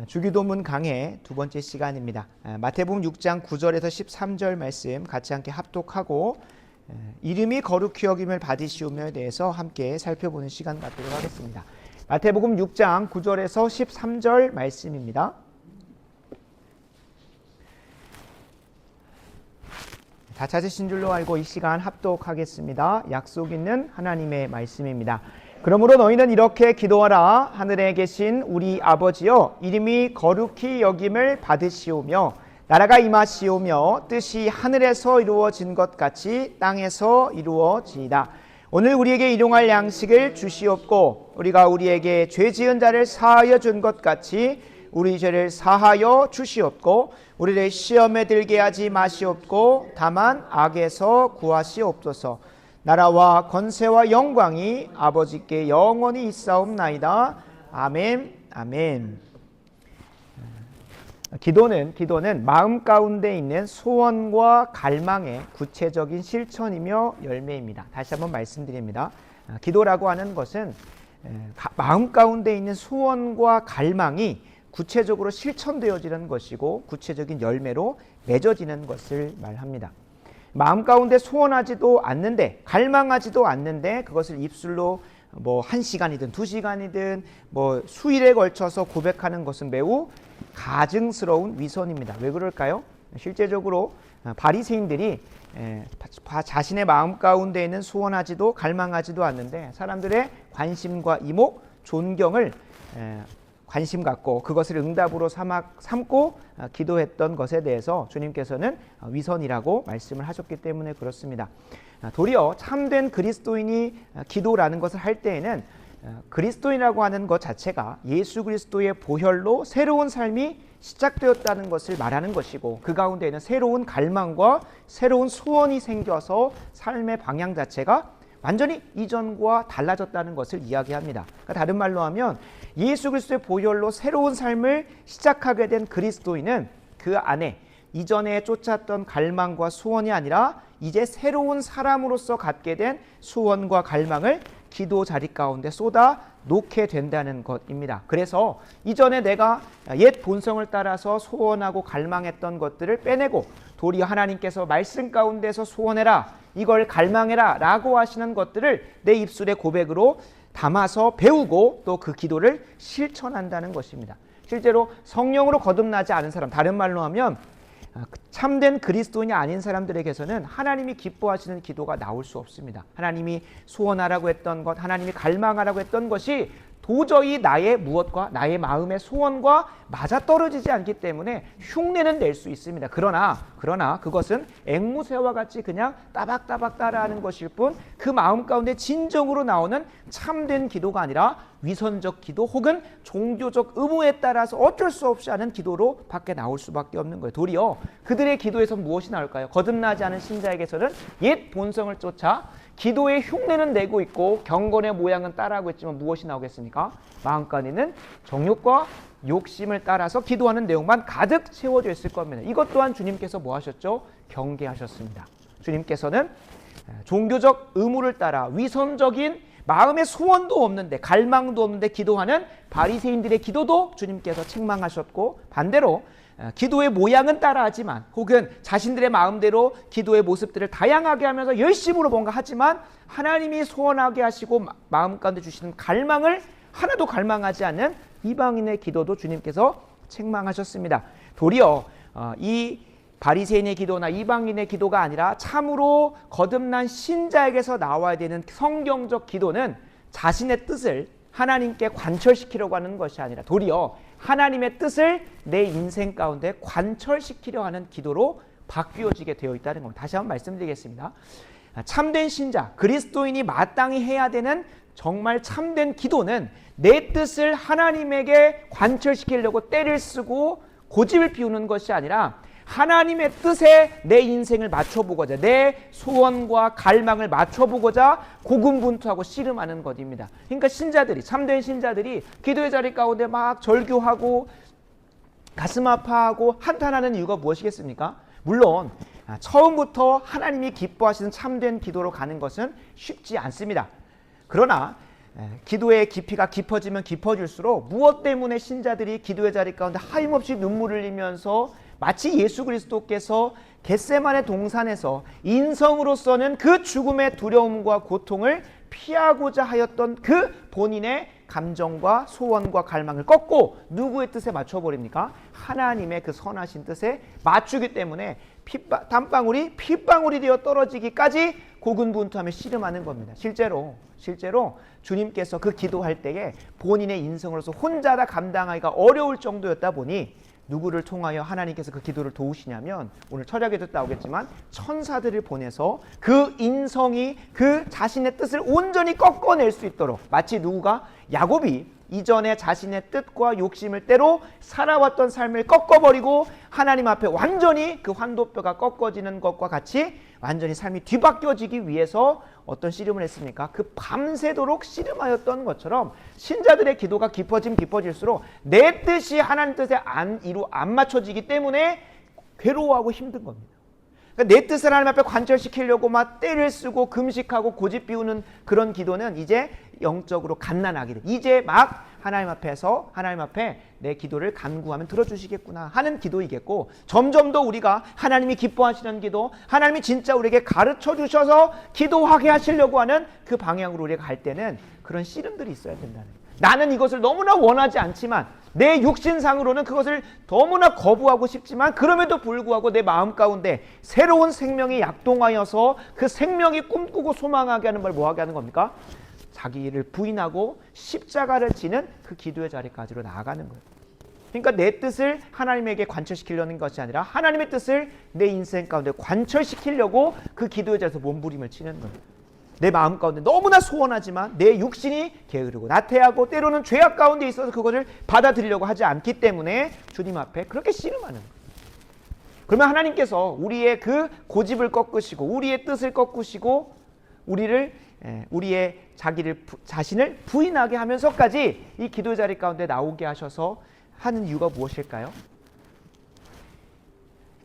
주기도문 강해 두 번째 시간입니다. 마태복음 6장 9절에서 13절 말씀 같이 함께 합독하고 이름이 거룩히 여김을 받으시오며에 대해서 함께 살펴보는 시간 갖도록 하겠습니다. 마태복음 6장 9절에서 13절 말씀입니다. 다 찾으신 줄로 알고 이 시간 합독하겠습니다. 약속 있는 하나님의 말씀입니다. 그러므로 너희는 이렇게 기도하라. 하늘에 계신 우리 아버지여, 이름이 거룩히 여김을 받으시오며 나라가 임하시오며 뜻이 하늘에서 이루어진 것 같이 땅에서 이루어지이다. 오늘 우리에게 일용할 양식을 주시옵고 우리가 우리에게 죄 지은 자를 사하여 준 것 같이 우리 죄를 사하여 주시옵고 우리를 시험에 들게 하지 마시옵고 다만 악에서 구하시옵소서. 나라와 권세와 영광이 아버지께 영원히 있사옵나이다. 아멘. 아멘. 기도는 마음 가운데 있는 소원과 갈망의 구체적인 실천이며 열매입니다. 다시 한번 말씀드립니다. 기도라고 하는 것은 마음 가운데 있는 소원과 갈망이 구체적으로 실천되어지는 것이고 구체적인 열매로 맺어지는 것을 말합니다. 마음 가운데 소원하지도 않는데 갈망하지도 않는데 그것을 입술로 1시간이든 2시간이든 수일에 걸쳐서 고백하는 것은 매우 가증스러운 위선입니다. 왜 그럴까요? 실제적으로 바리새인들이 자신의 마음 가운데 있는 소원하지도 갈망하지도 않는데 사람들의 관심과 이목, 존경을 관심 갖고 그것을 응답으로 삼고 기도했던 것에 대해서 주님께서는 위선이라고 말씀을 하셨기 때문에 그렇습니다. 도리어 참된 그리스도인이 기도라는 것을 할 때에는 그리스도인이라고 하는 것 자체가 예수 그리스도의 보혈로 새로운 삶이 시작되었다는 것을 말하는 것이고 그 가운데에는 새로운 갈망과 새로운 소원이 생겨서 삶의 방향 자체가 완전히 이전과 달라졌다는 것을 이야기합니다. 그러니까 다른 말로 하면 예수 그리스도의 보혈로 새로운 삶을 시작하게 된 그리스도인은 그 안에 이전에 쫓았던 갈망과 소원이 아니라 이제 새로운 사람으로서 갖게 된 소원과 갈망을 기도 자리 가운데 쏟아 놓게 된다는 것입니다. 그래서 이전에 내가 옛 본성을 따라서 소원하고 갈망했던 것들을 빼내고 도리어 하나님께서 말씀 가운데서 소원해라, 이걸 갈망해라 라고 하시는 것들을 내 입술의 고백으로 담아서 배우고 또 그 기도를 실천한다는 것입니다. 실제로 성령으로 거듭나지 않은 사람, 다른 말로 하면 참된 그리스도인이 아닌 사람들에게서는 하나님이 기뻐하시는 기도가 나올 수 없습니다. 하나님이 소원하라고 했던 것, 하나님이 갈망하라고 했던 것이 도저히 나의 무엇과 나의 마음의 소원과 맞아떨어지지 않기 때문에 흉내는 낼 수 있습니다. 그러나 그것은 앵무새와 같이 그냥 따박따박 따라하는 것일 뿐 그 마음 가운데 진정으로 나오는 참된 기도가 아니라 위선적 기도 혹은 종교적 의무에 따라서 어쩔 수 없이 하는 기도로 밖에 나올 수밖에 없는 거예요. 도리어 그들의 기도에서 무엇이 나올까요? 거듭나지 않은 신자에게서는 옛 본성을 쫓아 기도의 흉내는 내고 있고 경건의 모양은 따라하고 있지만 무엇이 나오겠습니까? 마음가에는 정욕과 욕심을 따라서 기도하는 내용만 가득 채워져 있을 겁니다. 이것 또한 주님께서 뭐 하셨죠? 경계하셨습니다. 주님께서는 종교적 의무를 따라 위선적인 마음의 소원도 없는데 갈망도 없는데 기도하는 바리새인들의 기도도 주님께서 책망하셨고 반대로 기도의 모양은 따라하지만 혹은 자신들의 마음대로 기도의 모습들을 다양하게 하면서 열심으로 뭔가 하지만 하나님이 소원하게 하시고 마음 가운데 주시는 갈망을 하나도 갈망하지 않는 이방인의 기도도 주님께서 책망하셨습니다. 도리어 이 바리새인의 기도나 이방인의 기도가 아니라 참으로 거듭난 신자에게서 나와야 되는 성경적 기도는 자신의 뜻을 하나님께 관철시키려고 하는 것이 아니라 도리어 하나님의 뜻을 내 인생 가운데 관철시키려 하는 기도로 바뀌어지게 되어 있다는 겁니다. 다시 한번 말씀드리겠습니다. 참된 신자, 그리스도인이 마땅히 해야 되는 정말 참된 기도는 내 뜻을 하나님에게 관철시키려고 때를 쓰고 고집을 피우는 것이 아니라 하나님의 뜻에 내 인생을 맞춰보고자 내 소원과 갈망을 맞춰보고자 고군분투하고 씨름하는 것입니다. 그러니까 신자들이 참된 신자들이 기도의 자리 가운데 막 절규하고 가슴 아파하고 한탄하는 이유가 무엇이겠습니까? 물론 처음부터 하나님이 기뻐하시는 참된 기도로 가는 것은 쉽지 않습니다. 그러나 기도의 깊이가 깊어지면 깊어질수록 무엇 때문에 신자들이 기도의 자리 가운데 하염없이 눈물을 흘리면서 마치 예수 그리스도께서 겟세마네 동산에서 인성으로서는 그 죽음의 두려움과 고통을 피하고자 하였던 그 본인의 감정과 소원과 갈망을 꺾고 누구의 뜻에 맞춰버립니까? 하나님의 그 선하신 뜻에 맞추기 때문에 땀방울이 핏방울이 되어 떨어지기까지 고군분투하며 씨름하는 겁니다. 실제로 주님께서 그 기도할 때에 본인의 인성으로서 혼자 다 감당하기가 어려울 정도였다 보니 누구를 통하여 하나님께서 그 기도를 도우시냐면 오늘 철학에도 나오겠지만 천사들을 보내서 그 인성이 그 자신의 뜻을 온전히 꺾어낼 수 있도록 마치 누구가 야곱이 이전에 자신의 뜻과 욕심을 때로 살아왔던 삶을 꺾어버리고 하나님 앞에 완전히 그 환도뼈가 꺾어지는 것과 같이 완전히 삶이 뒤바뀌어지기 위해서 어떤 씨름을 했습니까? 그 밤새도록 씨름하였던 것처럼 신자들의 기도가 깊어질수록 내 뜻이 하나님 뜻에 안 맞춰지기 때문에 괴로워하고 힘든 겁니다. 그러니까 내 뜻을 하나님 앞에 관철시키려고 막 때를 쓰고 금식하고 고집 피우는 그런 기도는 이제 영적으로 갓난아기 돼. 이제 막 하나님 앞에 내 기도를 간구하면 들어주시겠구나 하는 기도이겠고, 점점 더 우리가 하나님이 기뻐하시는 기도, 하나님이 진짜 우리에게 가르쳐 주셔서 기도하게 하시려고 하는 그 방향으로 우리가 갈 때는 그런 씨름들이 있어야 된다는 거예요. 나는 이것을 너무나 원하지 않지만 내 육신상으로는 그것을 너무나 거부하고 싶지만 그럼에도 불구하고 내 마음 가운데 새로운 생명이 약동하여서 그 생명이 꿈꾸고 소망하게 하는 걸 뭐하게 하는 겁니까? 자기를 부인하고 십자가를 지는 그 기도의 자리까지로 나아가는 거예요. 그러니까 내 뜻을 하나님에게 관철시키려는 것이 아니라 하나님의 뜻을 내 인생 가운데 관철시키려고 그 기도의 자리에서 몸부림을 치는 거예요. 내 마음 가운데 너무나 소원하지만 내 육신이 게으르고 나태하고 때로는 죄악 가운데 있어서 그것을 받아들이려고 하지 않기 때문에 주님 앞에 그렇게 씨름하는 거예요. 그러면 하나님께서 우리의 그 고집을 꺾으시고 우리의 뜻을 꺾으시고 우리의 자신을 부인하게 하면서까지 이 기도의 자리 가운데 나오게 하셔서 하는 이유가 무엇일까요?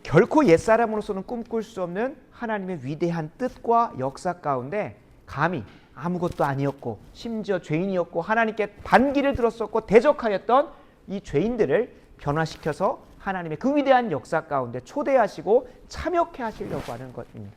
결코 옛사람으로서는 꿈꿀 수 없는 하나님의 위대한 뜻과 역사 가운데 감히 아무것도 아니었고 심지어 죄인이었고 하나님께 반기를 들었었고 대적하였던 이 죄인들을 변화시켜서 하나님의 그 위대한 역사 가운데 초대하시고 참여케 하시려고 하는 것입니다.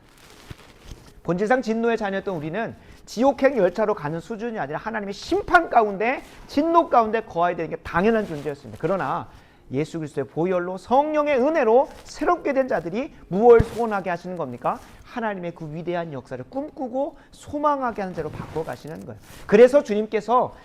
본질상 진노의 자녀였던 우리는 지옥행 열차로 가는 수준이 아니라 하나님의 심판 가운데 진노 가운데 거해야 되는 게 당연한 존재였습니다. 그러나 예수 그리스도의 보혈로 성령의 은혜로 새롭게 된 자들이 무엇을 소원하게 하시는 겁니까? 하나님의 그 위대한 역사를 꿈꾸고 소망하게 하는 자로 바꿔가시는 거예요. 그래서 주님께서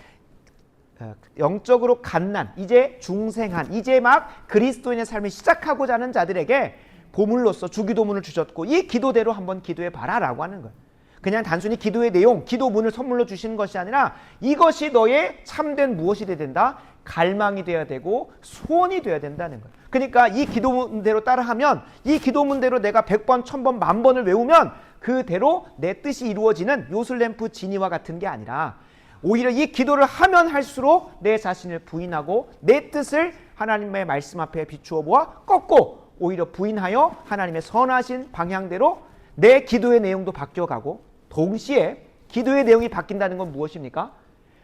영적으로 갓난, 이제 중생한, 이제 막 그리스도인의 삶을 시작하고자 하는 자들에게 보물로서 주기도문을 주셨고 이 기도대로 한번 기도해봐라 라고 하는 거예요. 그냥 단순히 기도의 내용, 기도문을 선물로 주시는 것이 아니라 이것이 너의 참된 무엇이 되어야 된다? 갈망이 되어야 되고 소원이 되어야 된다는 거예요. 그러니까 이 기도문대로 따라하면, 이 기도문대로 내가 100번, 1000번, 10,000번을 외우면 그대로 내 뜻이 이루어지는 요술램프 지니와 같은 게 아니라 오히려 이 기도를 하면 할수록 내 자신을 부인하고 내 뜻을 하나님의 말씀 앞에 비추어 보아 꺾고 오히려 부인하여 하나님의 선하신 방향대로 내 기도의 내용도 바뀌어가고, 동시에 기도의 내용이 바뀐다는 건 무엇입니까?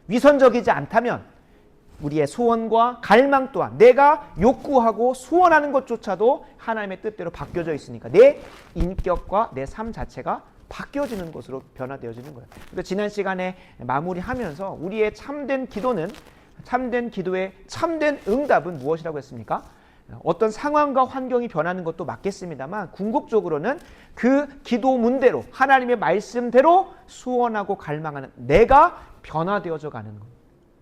위선적이지 않다면 우리의 소원과 갈망 또한 내가 욕구하고 소원하는 것조차도 하나님의 뜻대로 바뀌어져 있으니까 내 인격과 내 삶 자체가 바뀌어지는 것으로 변화되어지는 거예요. 그래서 지난 시간에 마무리하면서 우리의 참된 기도는, 참된 기도의 참된 응답은 무엇이라고 했습니까? 어떤 상황과 환경이 변하는 것도 맞겠습니다만 궁극적으로는 그 기도문대로 하나님의 말씀대로 소원하고 갈망하는 내가 변화되어져 가는 겁니다.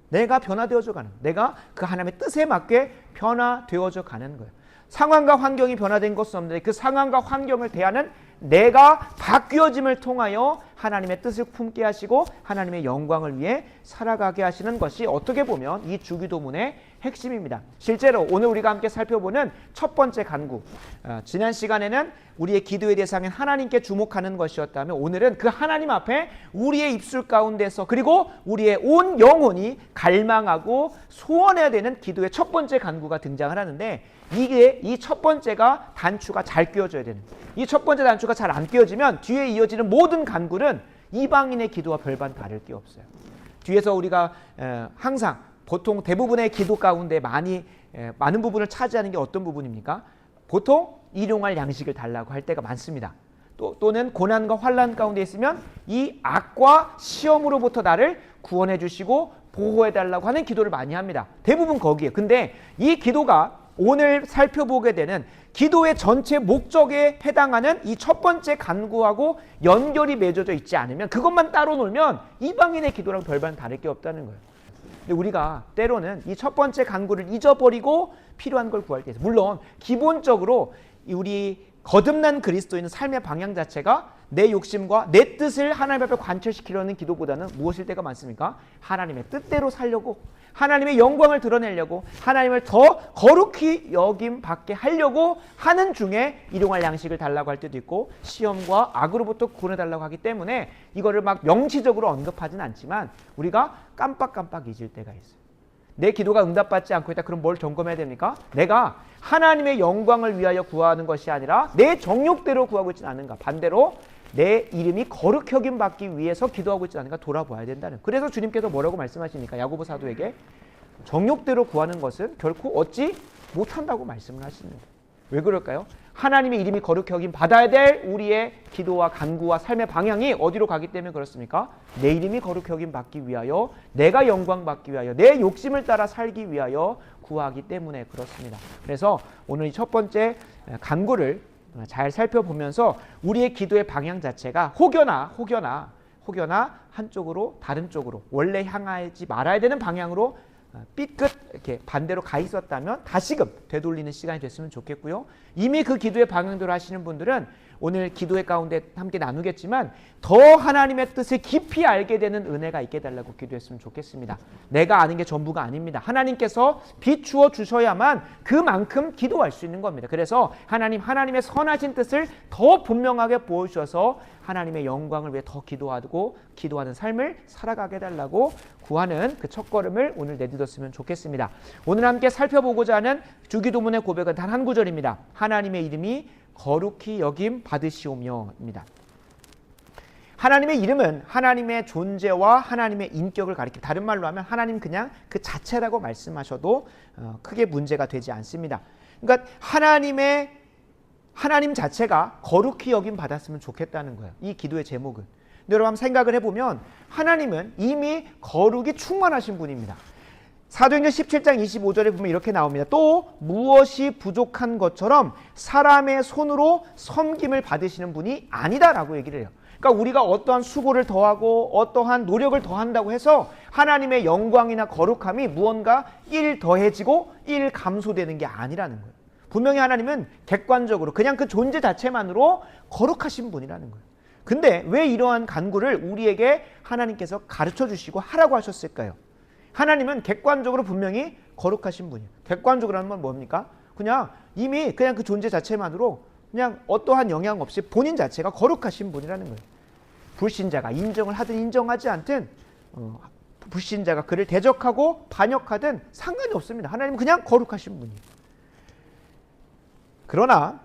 내가 변화되어져 가는, 내가 그 하나님의 뜻에 맞게 변화되어져 가는 거예요. 상황과 환경이 변화된 것은 없는데 그 상황과 환경을 대하는 내가 바뀌어짐을 통하여 하나님의 뜻을 품게 하시고 하나님의 영광을 위해 살아가게 하시는 것이 어떻게 보면 이 주기도문의 핵심입니다. 실제로 오늘 우리가 함께 살펴보는 첫 번째 간구, 지난 시간에는 우리의 기도의 대상인 하나님께 주목하는 것이었다면 오늘은 그 하나님 앞에 우리의 입술 가운데서 그리고 우리의 온 영혼이 갈망하고 소원해야 되는 기도의 첫 번째 간구가 등장을 하는데, 이게 이 첫 번째가 단추가 잘 끼워져야 되는, 이 첫 번째 단추가 잘 안 끼워지면 뒤에 이어지는 모든 간구는 이방인의 기도와 별반 다를 게 없어요. 뒤에서 우리가 항상 보통 대부분의 기도 가운데 많은 부분을 차지하는 게 어떤 부분입니까? 보통 일용할 양식을 달라고 할 때가 많습니다. 또는 고난과 환난 가운데 있으면 이 악과 시험으로부터 나를 구원해 주시고 보호해 달라고 하는 기도를 많이 합니다. 대부분 거기에요. 근데 이 기도가 오늘 살펴보게 되는 기도의 전체 목적에 해당하는 이 첫 번째 간구하고 연결이 맺어져 있지 않으면, 그것만 따로 놀면 이방인의 기도랑 별반 다를 게 없다는 거예요. 근데 우리가 때로는 이 첫 번째 간구를 잊어버리고 필요한 걸 구할 때 있어요. 물론 기본적으로 우리 거듭난 그리스도인의 삶의 방향 자체가 내 욕심과 내 뜻을 하나님 앞에 관철시키려는 기도보다는 무엇일 때가 많습니까? 하나님의 뜻대로 살려고, 하나님의 영광을 드러내려고, 하나님을 더 거룩히 여김 받게 하려고 하는 중에 일용할 양식을 달라고 할 때도 있고, 시험과 악으로부터 구원해달라고 하기 때문에 이거를 막 명시적으로 언급하진 않지만 우리가 깜빡깜빡 잊을 때가 있어요. 내 기도가 응답받지 않고 있다. 그럼 뭘 점검해야 됩니까? 내가 하나님의 영광을 위하여 구하는 것이 아니라 내 정욕대로 구하고 있지는 않은가. 반대로 내 이름이 거룩히 여김 받기 위해서 기도하고 있지 않은가 돌아봐야 된다는. 그래서 주님께서 뭐라고 말씀하십니까? 야고보 사도에게 정욕대로 구하는 것은 결코 얻지 못한다고 말씀을 하십니다. 왜 그럴까요? 하나님의 이름이 거룩히 여김 받아야 될 우리의 기도와 간구와 삶의 방향이 어디로 가기 때문에 그렇습니까? 내 이름이 거룩히 여김 받기 위하여, 내가 영광 받기 위하여, 내 욕심을 따라 살기 위하여 구하기 때문에 그렇습니다. 그래서 오늘 이 첫 번째 간구를 잘 살펴보면서 우리의 기도의 방향 자체가 혹여나 한쪽으로, 다른 쪽으로, 원래 향하지 말아야 되는 방향으로 삐끗 이렇게 반대로 가 있었다면 다시금 되돌리는 시간이 됐으면 좋겠고요. 이미 그 기도의 방향대로 하시는 분들은 오늘 기도의 가운데 함께 나누겠지만 더 하나님의 뜻을 깊이 알게 되는 은혜가 있게 해달라고 기도했으면 좋겠습니다. 내가 아는 게 전부가 아닙니다. 하나님께서 비추어 주셔야만 그만큼 기도할 수 있는 겁니다. 그래서 하나님의 선하신 뜻을 더 분명하게 보여주셔서 하나님의 영광을 위해 더 기도하는 삶을 살아가게 해달라고 구하는 그 첫걸음을 오늘 내딛었으면 좋겠습니다. 오늘 함께 살펴보고자 하는 주기도문의 고백은 단 한 구절입니다. 하나님의 이름이 거룩히 여김 받으시오며입니다. 하나님의 이름은 하나님의 존재와 하나님의 인격을 가리킵니다. 다른 말로 하면 하나님 그냥 그 자체라고 말씀하셔도 크게 문제가 되지 않습니다. 그러니까 하나님 자체가 거룩히 여김 받았으면 좋겠다는 거예요. 이 기도의 제목은. 근데 여러분 생각을 해보면 하나님은 이미 거룩이 충만하신 분입니다. 사도행전 17장 25절에 보면 이렇게 나옵니다. 또 무엇이 부족한 것처럼 사람의 손으로 섬김을 받으시는 분이 아니다라고 얘기를 해요. 그러니까 우리가 어떠한 수고를 더하고 어떠한 노력을 더한다고 해서 하나님의 영광이나 거룩함이 무언가 1 더해지고 1 감소되는 게 아니라는 거예요. 분명히 하나님은 객관적으로 그냥 그 존재 자체만으로 거룩하신 분이라는 거예요. 근데 왜 이러한 간구를 우리에게 하나님께서 가르쳐 주시고 하라고 하셨을까요? 하나님은 객관적으로 분명히 거룩하신 분이에요. 객관적으로 하는 건 뭡니까? 이미 그 존재 자체만으로 그냥 어떠한 영향 없이 본인 자체가 거룩하신 분이라는 거예요. 불신자가 인정을 하든 인정하지 않든 불신자가 그를 대적하고 반역하든 상관이 없습니다. 하나님은 그냥 거룩하신 분이에요. 그러나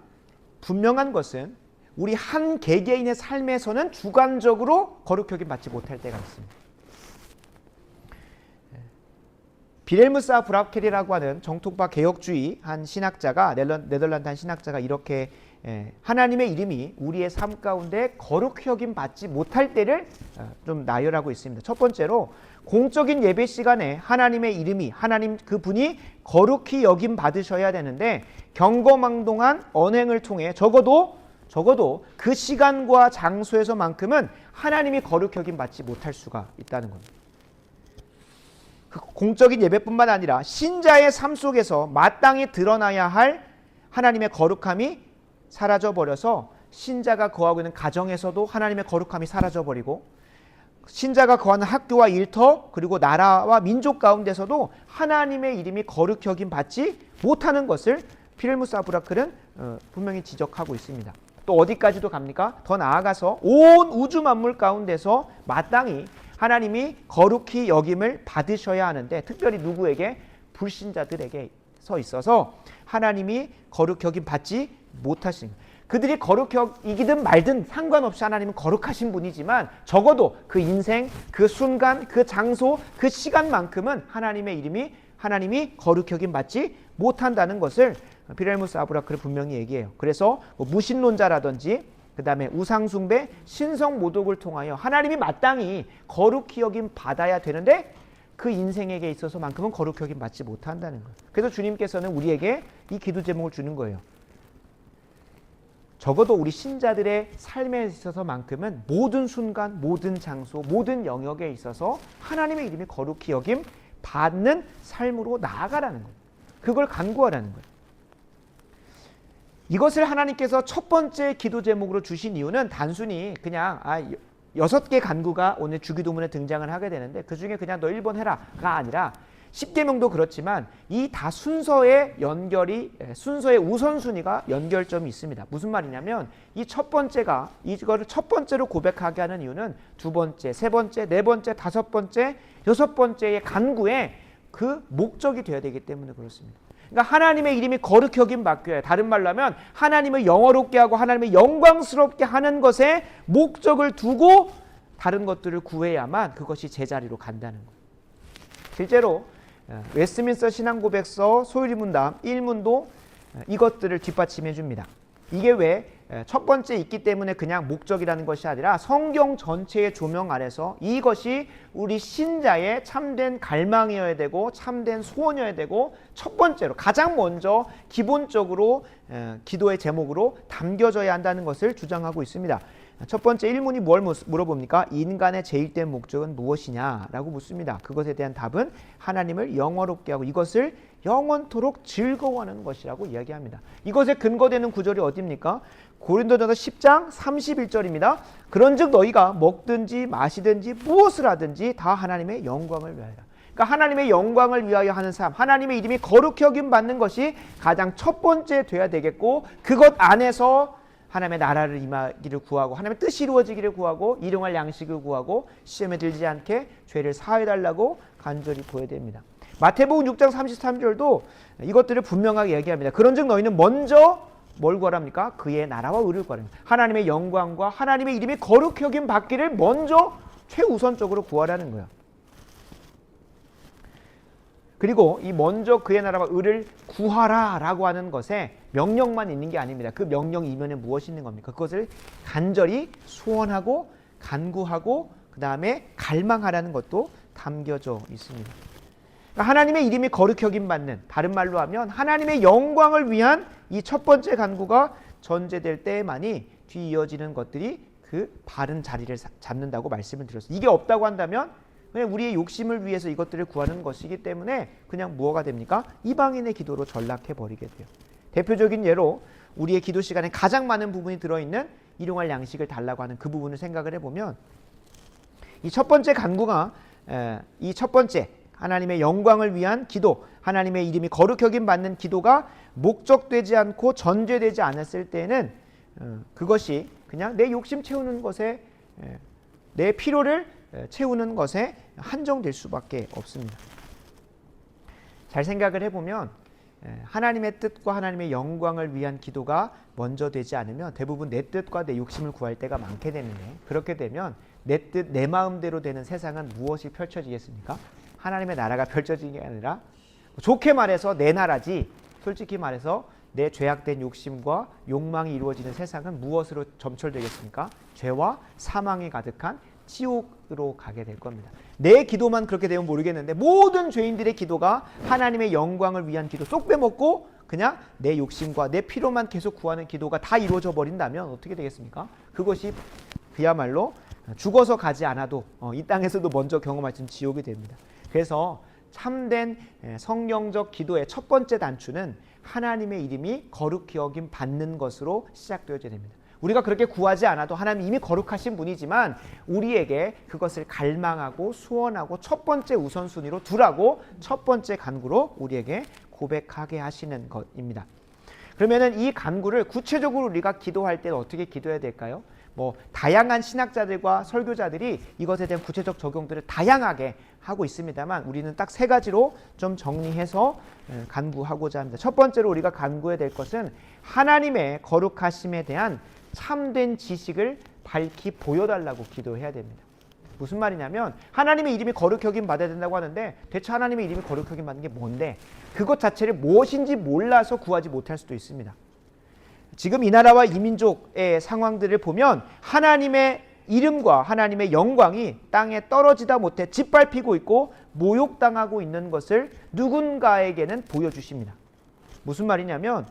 분명한 것은 우리 한 개개인의 삶에서는 주관적으로 거룩히 여김 받지 못할 때가 있습니다. 빌헬무사 브라켈이라고 하는 정통파 개혁주의 한 신학자가, 네덜란드 한 신학자가 이렇게 하나님의 이름이 우리의 삶 가운데 거룩히 여김 받지 못할 때를 좀 나열하고 있습니다. 첫 번째로 공적인 예배 시간에 하나님의 이름이, 하나님 그분이 거룩히 여김 받으셔야 되는데 경거망동한 언행을 통해 적어도 그 시간과 장소에서만큼은 하나님이 거룩히 여김 받지 못할 수가 있다는 겁니다. 그 공적인 예배뿐만 아니라 신자의 삶 속에서 마땅히 드러나야 할 하나님의 거룩함이 사라져버려서 신자가 거하고 있는 가정에서도 하나님의 거룩함이 사라져버리고 신자가 거하는 학교와 일터 그리고 나라와 민족 가운데서도 하나님의 이름이 거룩히 여김 받지 못하는 것을 필무사 브라클은 분명히 지적하고 있습니다. 또 어디까지도 갑니까? 더 나아가서 온 우주 만물 가운데서 마땅히 하나님이 거룩히 여김을 받으셔야 하는데 특별히 누구에게? 불신자들에게 서 있어서 하나님이 거룩히 여김 받지 못하신, 그들이 거룩히 이기든 말든 상관없이 하나님은 거룩하신 분이지만 적어도 그 인생, 그 순간, 그 장소, 그 시간만큼은 하나님이 거룩히 여김 받지 못한다는 것을 비랄무스 아브라크를 분명히 얘기해요. 그래서 뭐 무신론자라든지 그 다음에 우상숭배, 신성모독을 통하여 하나님이 마땅히 거룩히 여김 받아야 되는데 그 인생에게 있어서만큼은 거룩히 여김 받지 못한다는 거예요. 그래서 주님께서는 우리에게 이 기도 제목을 주는 거예요. 적어도 우리 신자들의 삶에 있어서만큼은 모든 순간, 모든 장소, 모든 영역에 있어서 하나님의 이름이 거룩히 여김 받는 삶으로 나아가라는 거예요. 그걸 간구하라는 거예요. 이것을 하나님께서 첫 번째 기도 제목으로 주신 이유는 단순히 그냥 6개 간구가 오늘 주기도문에 등장을 하게 되는데 그 중에 그냥 너 1번 해라가 아니라 10계명도 그렇지만 이 다 순서의 우선순위가 연결점이 있습니다. 무슨 말이냐면 이 첫 번째가 이거를 첫 번째로 고백하게 하는 이유는 두 번째, 세 번째, 네 번째, 다섯 번째, 여섯 번째의 간구에 그 목적이 되어야 되기 때문에 그렇습니다. 그러니까 하나님의 이름이 거룩히 여김 받겨야, 다른 말로 하면 하나님을 영화롭게 하고 하나님을 영광스럽게 하는 것에 목적을 두고 다른 것들을 구해야만 그것이 제자리로 간다는 거예요. 실제로 웨스트민스터 신앙고백서 소유리문답 1문도 이것들을 뒷받침해 줍니다. 이게 왜 첫 번째 있기 때문에 그냥 목적이라는 것이 아니라 성경 전체의 조명 아래서 이것이 우리 신자의 참된 갈망이어야 되고 참된 소원이어야 되고 첫 번째로 가장 먼저 기본적으로 기도의 제목으로 담겨져야 한다는 것을 주장하고 있습니다. 첫 번째 1문이 뭘 물어봅니까? 인간의 제일된 목적은 무엇이냐라고 묻습니다. 그것에 대한 답은 하나님을 영화롭게 하고 이것을 영원토록 즐거워하는 것이라고 이야기합니다. 이것에 근거되는 구절이 어디입니까? 고린도전서 10장 31절입니다. 그런즉 너희가 먹든지 마시든지 무엇을 하든지 다 하나님의 영광을 위하여. 그러니까 하나님의 영광을 위하여 하는 삶, 하나님의 이름이 거룩히 여김 받는 것이 가장 첫 번째 돼야 되겠고 그것 안에서 하나님의 나라를 임하기를 구하고 하나님의 뜻이 이루어지기를 구하고 일용할 양식을 구하고 시험에 들지 않게 죄를 사해달라고 간절히 구해야 됩니다. 마태복음 6장 33절도 이것들을 분명하게 얘기합니다. 그런즉 너희는 먼저 뭘 구하랍니까? 그의 나라와 의를 구하랍니다. 하나님의 영광과 하나님의 이름이 거룩히 여김 받기를 먼저 최우선적으로 구하라는 거예요. 그리고 이 먼저 그의 나라와 의를 구하라라고 하는 것에 명령만 있는 게 아닙니다. 그 명령 이면에 무엇이 있는 겁니까? 그것을 간절히 소원하고 간구하고 그 다음에 갈망하라는 것도 담겨져 있습니다. 그러니까 하나님의 이름이 거룩히 여김 받는, 다른 말로 하면 하나님의 영광을 위한 이 첫 번째 간구가 전제될 때에만이 뒤 이어지는 것들이 그 바른 자리를 잡는다고 말씀을 드렸습니다. 이게 없다고 한다면 그냥 우리의 욕심을 위해서 이것들을 구하는 것이기 때문에 그냥 무엇가 됩니까? 이방인의 기도로 전락해버리게 돼요. 대표적인 예로 우리의 기도 시간에 가장 많은 부분이 들어있는 일용할 양식을 달라고 하는 그 부분을 생각을 해보면 이 첫 번째 간구가 이 첫 번째 하나님의 영광을 위한 기도, 하나님의 이름이 거룩히 여김 받는 기도가 목적되지 않고 전제되지 않았을 때는 그것이 그냥 내 욕심 채우는 것에 내 필요를 채우는 것에 한정될 수밖에 없습니다. 잘 생각을 해보면 하나님의 뜻과 하나님의 영광을 위한 기도가 먼저 되지 않으면 대부분 내 뜻과 내 욕심을 구할 때가 많게 되는데 그렇게 되면 내 뜻, 내 마음대로 되는 세상은 무엇이 펼쳐지겠습니까? 하나님의 나라가 펼쳐지는 게 아니라 좋게 말해서 내 나라지 솔직히 말해서 내 죄악된 욕심과 욕망이 이루어지는 세상은 무엇으로 점철되겠습니까? 죄와 사망이 가득한 지옥으로 가게 될 겁니다. 내 기도만 그렇게 되면 모르겠는데 모든 죄인들의 기도가 하나님의 영광을 위한 기도 쏙 빼먹고 그냥 내 욕심과 내 필요만 계속 구하는 기도가 다 이루어져 버린다면 어떻게 되겠습니까? 그것이 그야말로 죽어서 가지 않아도 이 땅에서도 먼저 경험할 수 있는 지옥이 됩니다. 그래서 참된 성경적 기도의 첫 번째 단추는 하나님의 이름이 거룩히 여김 받는 것으로 시작되어져야 됩니다. 우리가 그렇게 구하지 않아도 하나님 이미 거룩하신 분이지만 우리에게 그것을 갈망하고 소원하고 첫 번째 우선순위로 두라고 첫 번째 간구로 우리에게 고백하게 하시는 것입니다. 그러면은 이 간구를 구체적으로 우리가 기도할 때는 어떻게 기도해야 될까요? 뭐 다양한 신학자들과 설교자들이 이것에 대한 구체적 적용들을 다양하게 하고 있습니다만 우리는 딱 세 가지로 좀 정리해서 간구하고자 합니다. 첫 번째로 우리가 간구해야 될 것은 하나님의 거룩하심에 대한 참된 지식을 밝히 보여달라고 기도해야 됩니다. 무슨 말이냐면 하나님의 이름이 거룩히 여김 받아야 된다고 하는데 대체 하나님의 이름이 거룩히 여김 받는 게 뭔데 그것 자체를 무엇인지 몰라서 구하지 못할 수도 있습니다. 지금 이 나라와 이 민족의 상황들을 보면 하나님의 이름과 하나님의 영광이 땅에 떨어지다 못해 짓밟히고 있고 모욕당하고 있는 것을 누군가에게는 보여주십니다. 무슨 말이냐면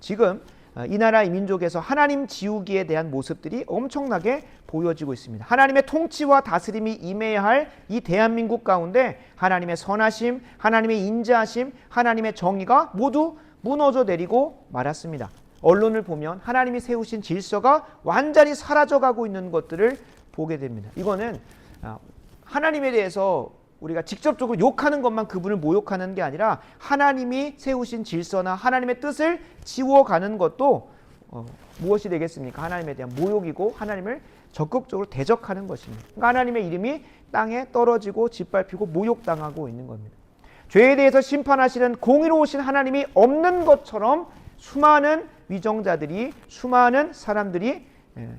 지금 이 나라 이 민족에서 하나님 지우기에 대한 모습들이 엄청나게 보여지고 있습니다. 하나님의 통치와 다스림이 임해야 할 이 대한민국 가운데 하나님의 선하심, 하나님의 인자하심, 하나님의 정의가 모두 무너져 내리고 말았습니다. 언론을 보면 하나님이 세우신 질서가 완전히 사라져가고 있는 것들을 보게 됩니다. 이거는 하나님에 대해서 우리가 직접적으로 욕하는 것만 그분을 모욕하는 게 아니라 하나님이 세우신 질서나 하나님의 뜻을 지워가는 것도 무엇이 되겠습니까? 하나님에 대한 모욕이고 하나님을 적극적으로 대적하는 것입니다. 그러니까 하나님의 이름이 땅에 떨어지고 짓밟히고 모욕당하고 있는 겁니다. 죄에 대해서 심판하시는 공의로우신 하나님이 없는 것처럼 수많은 위정자들이 수많은 사람들이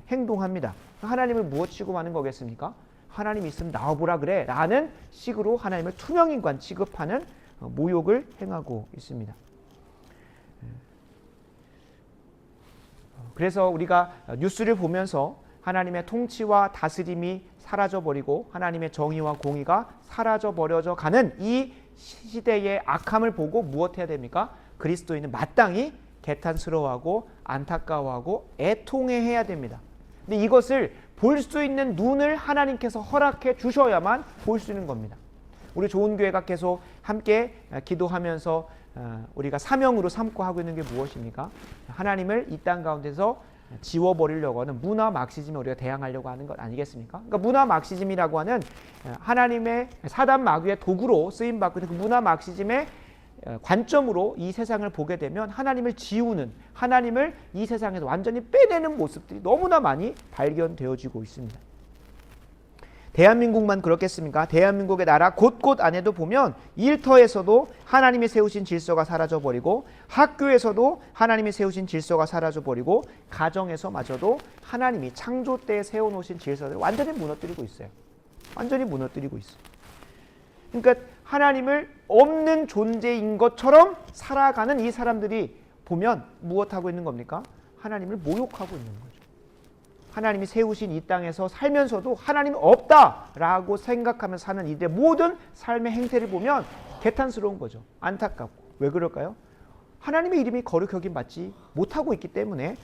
행동합니다. 하나님을 무엇 취급하는 거겠습니까? 하나님 있으면 나와보라 그래 라는 식으로 하나님을 투명인간 취급하는 모욕을 행하고 있습니다. 그래서 우리가 뉴스를 보면서 하나님의 통치와 다스림이 사라져버리고 하나님의 정의와 공의가 사라져버려져 가는 이 시대의 악함을 보고 무엇 해야 됩니까? 그리스도인은 마땅히 개탄스러워하고 안타까워하고 애통해야 됩니다. 근데 이것을 볼 수 있는 눈을 하나님께서 허락해 주셔야만 볼 수 있는 겁니다. 우리 좋은 교회가 계속 함께 기도하면서 우리가 사명으로 삼고 하고 있는 게 무엇입니까? 하나님을 이 땅 가운데서 지워버리려고 하는 문화 막시즘에 우리가 대항하려고 하는 것 아니겠습니까? 그러니까 문화 막시즘이라고 하는 하나님의 사단 마귀의 도구로 쓰임받고 있는 그 문화 막시즘의 관점으로 이 세상을 보게 되면 하나님을 지우는, 하나님을 이 세상에서 완전히 빼내는 모습들이 너무나 많이 발견되어지고 있습니다. 대한민국만 그렇겠습니까? 대한민국의 나라 곳곳 안에도 보면 일터에서도 하나님이 세우신 질서가 사라져버리고 학교에서도 하나님이 세우신 질서가 사라져버리고 가정에서마저도 하나님이 창조 때 세워놓으신 질서를 완전히 무너뜨리고 있어요. 완전히 무너뜨리고 있어요. 그러니까 하나님을 없는 존재인 것처럼 살아가는 이 사람들이 보면 무엇하고 있는 겁니까? 하나님을 모욕하고 있는 거죠. 하나님이 세우신 이 땅에서 살면서도 하나님 없다라고 생각하면서 사는 이들의 모든 삶의 행태를 보면 개탄스러운 거죠. 안타깝고. 왜 그럴까요? 하나님의 이름이 거룩히 여김 받지 못하고 있기 때문에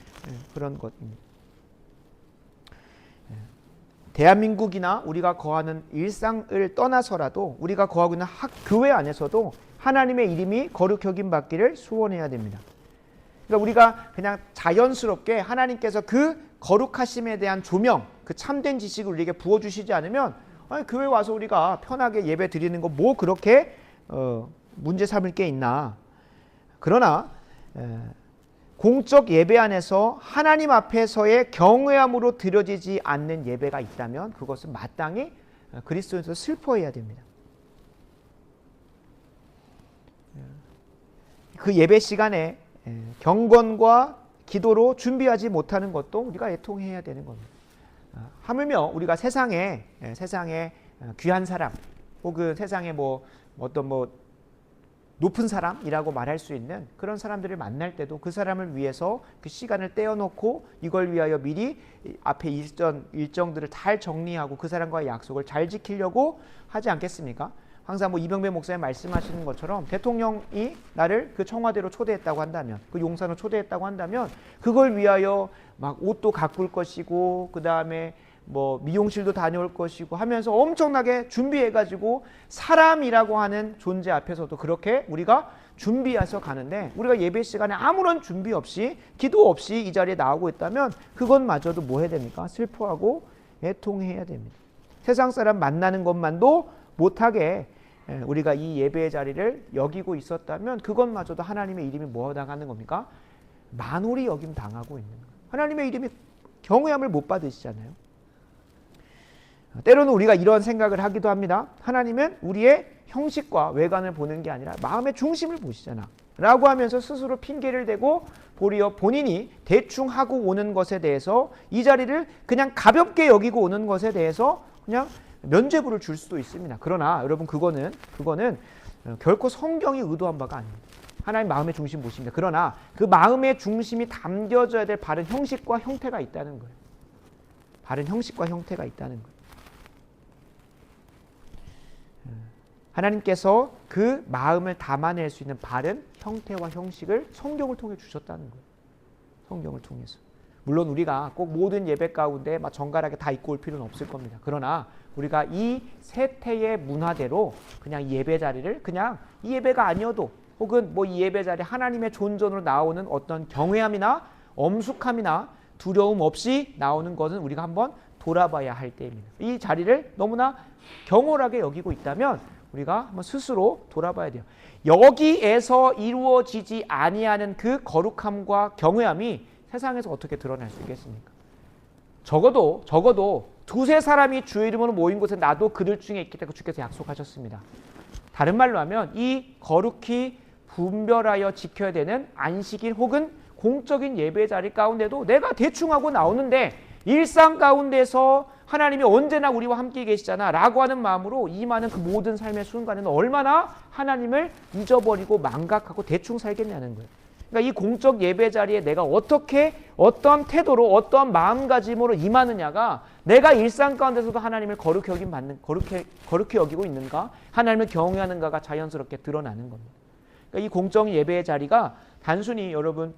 그런 것입니다. 대한민국이나 우리가 거하는 일상을 떠나서라도 우리가 거하고 있는 교회 안에서도 하나님의 이름이 거룩히 여김 받기를 소원해야 됩니다. 그러니까 우리가 그냥 자연스럽게 하나님께서 그 거룩하심에 대한 조명, 그 참된 지식을 우리에게 부어주시지 않으면 교회 와서 우리가 편하게 예배 드리는 거 뭐 그렇게 문제 삼을 게 있나. 그러나 공적 예배 안에서 하나님 앞에서의 경외함으로 드려지지 않는 예배가 있다면 그것은 마땅히 그리스도인에서 슬퍼해야 됩니다. 그 예배 시간에 경건과 기도로 준비하지 못하는 것도 우리가 애통해야 되는 겁니다. 하물며 우리가 세상에 귀한 사람 혹은 세상에 어떤 높은 사람이라고 말할 수 있는 그런 사람들을 만날 때도 그 사람을 위해서 그 시간을 떼어놓고 이걸 위하여 미리 앞에 일정들을 잘 정리하고 그 사람과의 약속을 잘 지키려고 하지 않겠습니까? 항상 이병배 목사님 말씀하시는 것처럼 대통령이 나를 그 청와대로 초대했다고 한다면 그 용산으로 초대했다고 한다면 그걸 위하여 막 옷도 가꿀 것이고 그 다음에 미용실도 다녀올 것이고 하면서 엄청나게 준비해가지고 사람이라고 하는 존재 앞에서도 그렇게 우리가 준비해서 가는데 우리가 예배 시간에 아무런 준비 없이 기도 없이 이 자리에 나오고 있다면 그것마저도 뭐 해야 됩니까? 슬퍼하고 애통해야 됩니다. 세상 사람 만나는 것만도 못하게 우리가 이 예배의 자리를 여기고 있었다면 그것마저도 하나님의 이름이 뭐 당하는 겁니까? 만홀히 여김 당하고 있는 거예요. 하나님의 이름이 경외함을 못 받으시잖아요. 때로는 우리가 이런 생각을 하기도 합니다. 하나님은 우리의 형식과 외관을 보는 게 아니라 마음의 중심을 보시잖아 라고 하면서 스스로 핑계를 대고 도리어 본인이 대충 하고 오는 것에 대해서 이 자리를 그냥 가볍게 여기고 오는 것에 대해서 그냥 면죄부를 줄 수도 있습니다. 그러나 여러분 그거는 결코 성경이 의도한 바가 아닙니다. 하나님 마음의 중심 보십니다. 그러나 그 마음의 중심이 담겨져야 될 바른 형식과 형태가 있다는 거예요. 바른 형식과 형태가 있다는 거예요. 하나님께서 그 마음을 담아낼 수 있는 바른 형태와 형식을 성경을 통해 주셨다는 거예요. 성경을 통해서. 물론 우리가 꼭 모든 예배 가운데 막 정갈하게 다 입고 올 필요는 없을 겁니다. 그러나 우리가 이 세태의 문화대로 그냥 이 예배 자리를 그냥 이 예배가 아니어도 혹은 뭐 이 예배 자리 하나님의 존전으로 나오는 어떤 경외함이나 엄숙함이나 두려움 없이 나오는 것은 우리가 한번 돌아봐야 할 때입니다. 이 자리를 너무나 경홀하게 여기고 있다면 우리가 한번 스스로 돌아봐야 돼요. 여기에서 이루어지지 아니하는 그 거룩함과 경외함이 세상에서 어떻게 드러날 수 있겠습니까? 적어도 두세 사람이 주의 이름으로 모인 곳에 나도 그들 중에 있겠다고 주께서 약속하셨습니다. 다른 말로 하면 이 거룩히 분별하여 지켜야 되는 안식일 혹은 공적인 예배 자리 가운데도 내가 대충 하고 나오는데 일상 가운데서 하나님이 언제나 우리와 함께 계시잖아 라고 하는 마음으로 임하는 그 모든 삶의 순간에는 얼마나 하나님을 잊어버리고 망각하고 대충 살겠냐는 거예요. 그러니까 이 공적 예배 자리에 내가 어떻게 어떠한 태도로 어떠한 마음가짐으로 임하느냐가 내가 일상 가운데서도 하나님을 거룩히 여기고 있는가, 하나님을 경외하는가가 자연스럽게 드러나는 겁니다. 그러니까 이 공적 예배의 자리가 단순히 여러분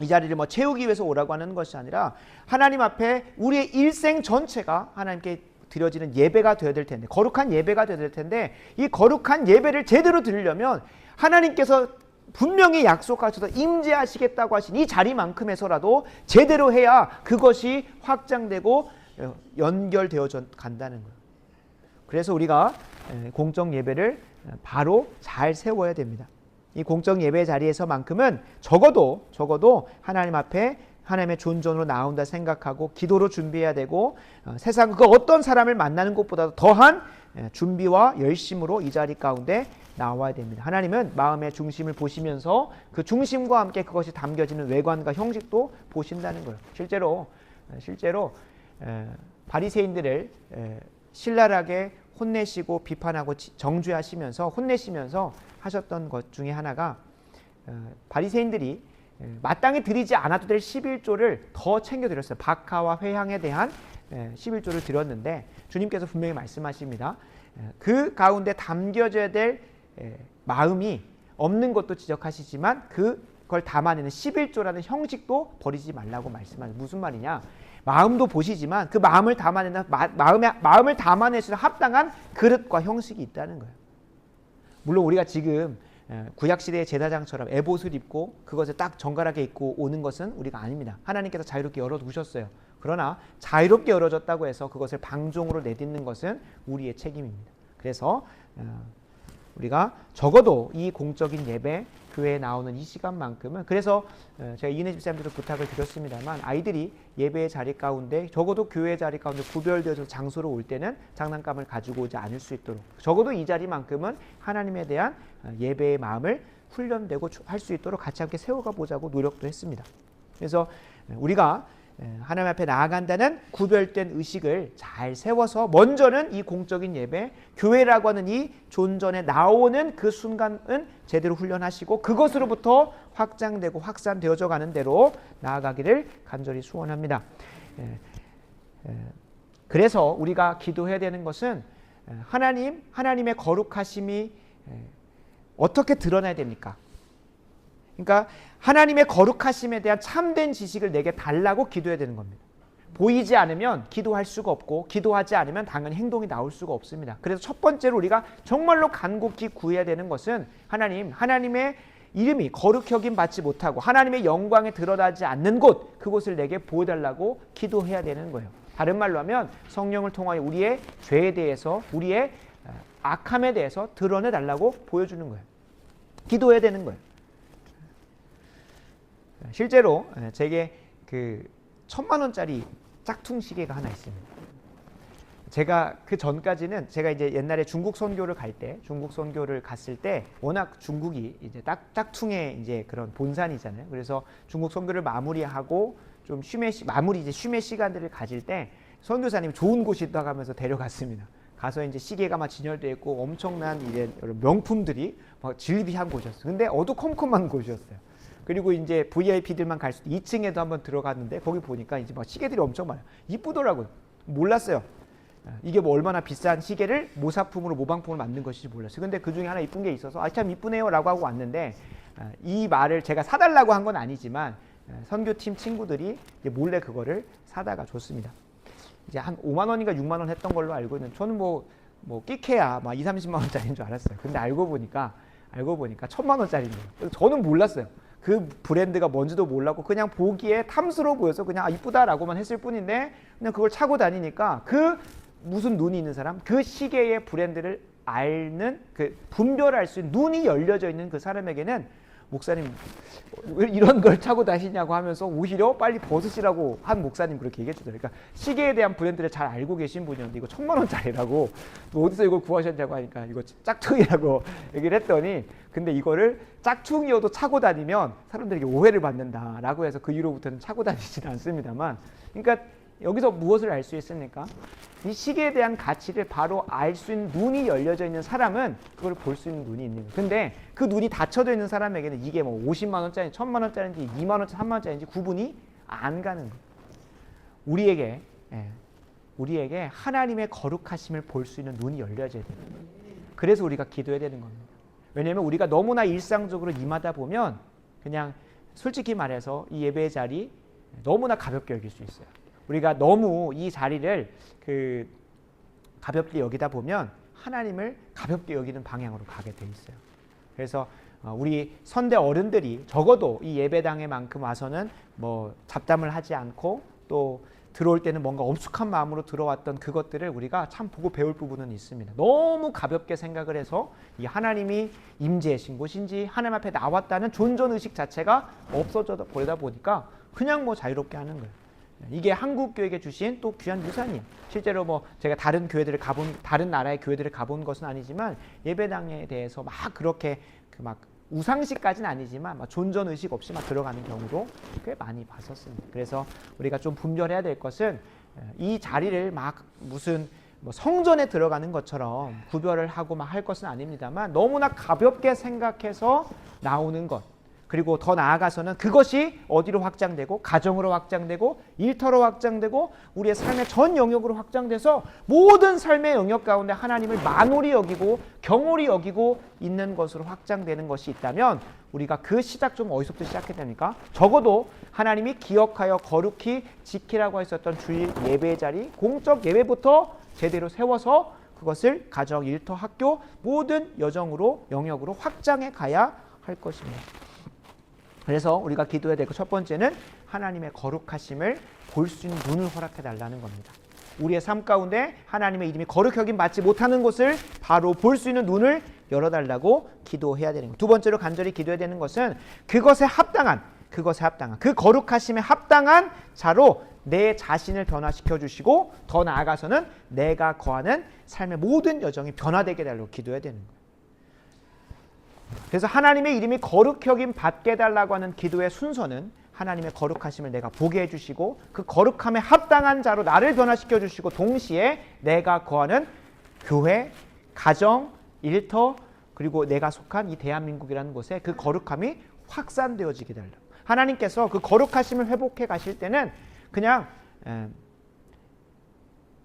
이 자리를 뭐 채우기 위해서 오라고 하는 것이 아니라 하나님 앞에 우리의 일생 전체가 하나님께 드려지는 예배가 되어야 될 텐데, 거룩한 예배가 되어야 될 텐데, 이 거룩한 예배를 제대로 드리려면 하나님께서 분명히 약속하셔서 임재하시겠다고 하신 이 자리만큼에서라도 제대로 해야 그것이 확장되고 연결되어져 간다는 거예요. 그래서 우리가 공적 예배를 바로 잘 세워야 됩니다. 이 공적 예배 자리에서만큼은 적어도 하나님 앞에 하나님의 존전으로 나온다 생각하고 기도로 준비해야 되고 세상 그 어떤 사람을 만나는 것보다도 더한 준비와 열심으로 이 자리 가운데 나와야 됩니다. 하나님은 마음의 중심을 보시면서 그 중심과 함께 그것이 담겨지는 외관과 형식도 보신다는 거예요. 실제로 바리새인들을 신랄하게 혼내시고 비판하고 정죄하시면서 혼내시면서 하셨던 것 중에 하나가 바리새인들이 마땅히 드리지 않아도 될 11조를 더 챙겨드렸어요. 박하와 회향에 대한 11조를 드렸는데 주님께서 분명히 말씀하십니다. 그 가운데 담겨져야 될 마음이 없는 것도 지적하시지만 그걸 담아내는 11조라는 형식도 버리지 말라고 말씀하세요. 무슨 말이냐? 마음도 보시지만 그 마음을 담아내는 마음을 담아낼 수 있는 합당한 그릇과 형식이 있다는 거예요. 물론 우리가 지금 구약시대의 제사장처럼 에봇을 입고 그것을 딱 정갈하게 입고 오는 것은 우리가 아닙니다. 하나님께서 자유롭게 열어두셨어요. 그러나 자유롭게 열어졌다고 해서 그것을 방종으로 내딛는 것은 우리의 책임입니다. 그래서 우리가 적어도 이 공적인 예배, 교회에 나오는 이 시간만큼은, 그래서 제가 이은혜 집사님들도 부탁을 드렸습니다만 아이들이 예배의 자리 가운데 적어도 교회 자리 가운데 구별되어서 장소로 올 때는 장난감을 가지고 오지 않을 수 있도록 적어도 이 자리만큼은 하나님에 대한 예배의 마음을 훈련되고 할 수 있도록 같이 함께 세워가 보자고 노력도 했습니다. 그래서 우리가 하나님 앞에 나아간다는 구별된 의식을 잘 세워서 먼저는 이 공적인 예배, 교회라고 하는 이 존전에 나오는 그 순간은 제대로 훈련하시고 그것으로부터 확장되고 확산되어져 가는 대로 나아가기를 간절히 소원합니다. 그래서 우리가 기도해야 되는 것은 하나님의 거룩하심이 어떻게 드러나야 됩니까? 그러니까 하나님의 거룩하심에 대한 참된 지식을 내게 달라고 기도해야 되는 겁니다. 보이지 않으면 기도할 수가 없고 기도하지 않으면 당연히 행동이 나올 수가 없습니다. 그래서 첫 번째로 우리가 정말로 간곡히 구해야 되는 것은 하나님의 이름이 거룩히 여김 받지 못하고 하나님의 영광에 드러나지 않는 곳, 그곳을 내게 보여달라고 기도해야 되는 거예요. 다른 말로 하면 성령을 통하여 우리의 죄에 대해서, 우리의 악함에 대해서 드러내달라고 보여주는 거예요. 기도해야 되는 거예요. 실제로 제게 1,000만 원짜리 짝퉁 시계가 하나 있습니다. 제가 그 전까지는 제가 이제 옛날에 중국 선교를 갔을 때 워낙 중국이 이제 짝퉁의 이제 그런 본산이잖아요. 그래서 중국 선교를 마무리하고 좀 쉼의 시간들을 가질 때 선교사님이 좋은 곳이다 하면서 데려갔습니다. 가서 이제 시계가 막 진열되어 있고 엄청난 이제 명품들이 막 질비한 곳이었어요. 근데 어두컴컴한 곳이었어요. 그리고 이제 VIP들만 갈 수 있는 2층에도 한번 들어갔는데 거기 보니까 이제 막 시계들이 엄청 많아요. 이쁘더라고요. 몰랐어요. 이게 뭐 얼마나 비싼 시계를 모사품으로 모방품으로 만든 것인지 몰랐어요. 근데 그 중에 하나 이쁜 게 있어서 참 이쁘네요 라고 하고 왔는데 이 말을 제가 사달라고 한 건 아니지만 선교팀 친구들이 이제 몰래 그거를 사다가 줬습니다. 이제 한 5만 원인가 6만 원 했던 걸로 알고 있는, 저는 뭐 끼케야 막 2, 30만 원짜리인 줄 알았어요. 근데 알고 보니까 1,000만 원짜리인 거예요. 저는 몰랐어요. 그 브랜드가 뭔지도 몰랐고 그냥 보기에 탐스러워 보여서 그냥 이쁘다라고만 했을 뿐인데, 그냥 그걸 차고 다니니까 그 무슨 눈이 있는 사람, 그 시계의 브랜드를 알는, 그 분별할 수 있는 눈이 열려져 있는 그 사람에게는 목사님 왜 이런 걸 차고 다니냐고 하면서 오히려 빨리 벗으시라고 한 목사님 그렇게 얘기해 주더라고요. 그러니까 시계에 대한 브랜드를 잘 알고 계신 분이었는데 이거 1,000만 원짜리라고 어디서 이걸 구하셨냐고 하니까 이거 짝퉁이라고 얘기를 했더니, 근데 이거를 짝퉁이어도 차고 다니면 사람들에게 오해를 받는다라고 해서 그 이후로부터는 차고 다니지는 않습니다만, 그러니까 여기서 무엇을 알 수 있습니까? 이 시계에 대한 가치를 바로 알 수 있는 눈이 열려져 있는 사람은 그걸 볼 수 있는 눈이 있는 거예요. 근데 그 눈이 닫혀져 있는 사람에게는 이게 뭐 50만 원짜리, 1,000만 원짜리인지 2만 원짜리, 3만 원짜리인지 구분이 안 가는 거예요. 우리에게 하나님의 거룩하심을 볼 수 있는 눈이 열려져야 돼요. 그래서 우리가 기도해야 되는 겁니다. 왜냐하면 우리가 너무나 일상적으로 임하다 보면 그냥 솔직히 말해서 이 예배의 자리 너무나 가볍게 여길 수 있어요. 우리가 너무 이 자리를 가볍게 여기다 보면 하나님을 가볍게 여기는 방향으로 가게 돼 있어요. 그래서 우리 선대 어른들이 적어도 이 예배당에만큼 와서는 뭐 잡담을 하지 않고 또 들어올 때는 뭔가 엄숙한 마음으로 들어왔던 그것들을 우리가 참 보고 배울 부분은 있습니다. 너무 가볍게 생각을 해서 이 하나님이 임재하신 곳인지 하나님 앞에 나왔다는 존존의식 자체가 없어져 버리다 보니까 그냥 뭐 자유롭게 하는 거예요. 이게 한국 교회에 주신 또 귀한 유산이에요. 실제로 뭐 제가 다른 나라의 교회들을 가본 것은 아니지만 예배당에 대해서 막 그렇게 막 우상식까지는 아니지만 막 존전 의식 없이 막 들어가는 경우도 꽤 많이 봤었습니다. 그래서 우리가 좀 분별해야 될 것은 이 자리를 막 무슨 뭐 성전에 들어가는 것처럼 구별을 하고 막 할 것은 아닙니다만, 너무나 가볍게 생각해서 나오는 것, 그리고 더 나아가서는 그것이 어디로 확장되고 가정으로 확장되고 일터로 확장되고 우리의 삶의 전 영역으로 확장돼서 모든 삶의 영역 가운데 하나님을 만홀히 여기고 경홀히 여기고 있는 것으로 확장되는 것이 있다면, 우리가 그 시작 좀 어디서부터 시작해야 됩니까? 적어도 하나님이 기억하여 거룩히 지키라고 하셨던 주일 예배의 자리, 공적 예배부터 제대로 세워서 그것을 가정, 일터, 학교 모든 여정으로 영역으로 확장해 가야 할 것입니다. 그래서 우리가 기도해야 될 것 첫 번째는 하나님의 거룩하심을 볼 수 있는 눈을 허락해 달라는 겁니다. 우리의 삶 가운데 하나님의 이름이 거룩히 여김 받지 못하는 곳을 바로 볼 수 있는 눈을 열어달라고 기도해야 되는 거예요. 두 번째로 간절히 기도해야 되는 것은 그것에 합당한 그 거룩하심에 합당한 자로 내 자신을 변화시켜 주시고, 더 나아가서는 내가 거하는 삶의 모든 여정이 변화되게 달라고 기도해야 되는 거예요. 그래서 하나님의 이름이 거룩히 여김 받게 해달라고 하는 기도의 순서는 하나님의 거룩하심을 내가 보게 해주시고 그 거룩함에 합당한 자로 나를 변화시켜 주시고, 동시에 내가 거하는 교회, 가정, 일터, 그리고 내가 속한 이 대한민국이라는 곳에 그 거룩함이 확산되어지게 달라고. 하나님께서 그 거룩하심을 회복해 가실 때는 그냥